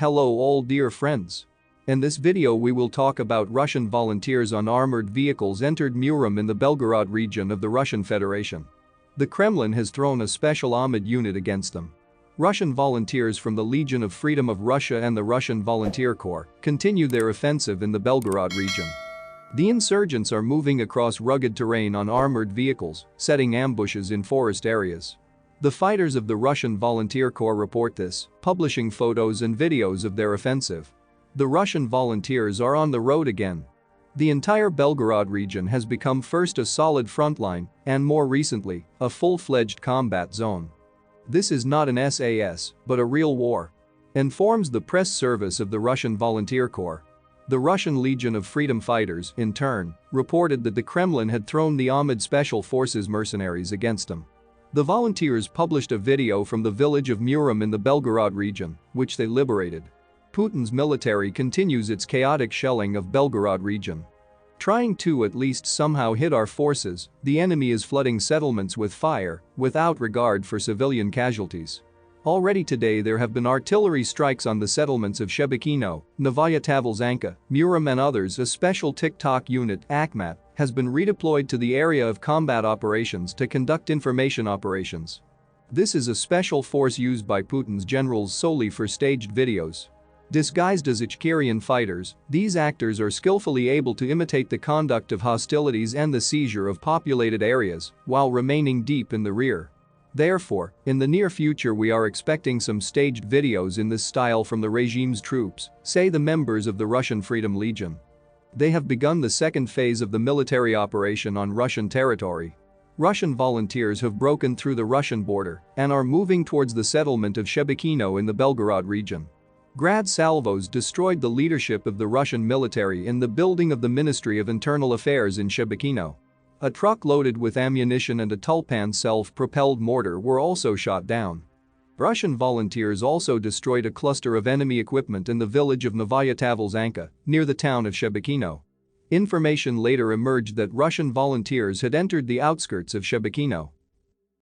Hello all dear friends. In this video we will talk about Russian volunteers on armored vehicles entered Murom in the Belgorod region of the Russian Federation. The Kremlin has thrown a special armored unit against them. Russian volunteers from the Legion of Freedom of Russia and the Russian Volunteer Corps continue their offensive in the Belgorod region. The insurgents are moving across rugged terrain on armored vehicles, setting ambushes in forest areas. The fighters of the Russian Volunteer Corps report this, publishing photos and videos of their offensive. The Russian volunteers are on the road again. The entire Belgorod region has become first a solid front line and more recently, a full-fledged combat zone. This is not an SAS, but a real war, informs the press service of the Russian Volunteer Corps. The Russian Legion of Freedom fighters, in turn, reported that the Kremlin had thrown the Armored Special Forces mercenaries against them. The volunteers published a video from the village of Murom in the Belgorod region, which they liberated. Putin's military continues its chaotic shelling of Belgorod region. Trying to at least somehow hit our forces, the enemy is flooding settlements with fire, without regard for civilian casualties. Already today there have been artillery strikes on the settlements of Shebekino, Novaya Tavelzhanka, Murom and others. A special TikTok unit, Akhmat, has been redeployed to the area of combat operations to conduct information operations. This is a special force used by Putin's generals solely for staged videos. Disguised as Ichnarian fighters, these actors are skillfully able to imitate the conduct of hostilities and the seizure of populated areas while remaining deep in the rear. Therefore, in the near future we are expecting some staged videos in this style from the regime's troops, say the members of the Russian Freedom Legion. They have begun the second phase of the military operation on Russian territory. Russian volunteers have broken through the Russian border and are moving towards the settlement of Shebekino in the Belgorod region. Grad salvos destroyed the leadership of the Russian military in the building of the Ministry of Internal Affairs in Shebekino. A truck loaded with ammunition and a Tulpan self-propelled mortar were also shot down. Russian volunteers also destroyed a cluster of enemy equipment in the village of Novaya Tavelzhanka, near the town of Shebekino. Information later emerged that Russian volunteers had entered the outskirts of Shebekino.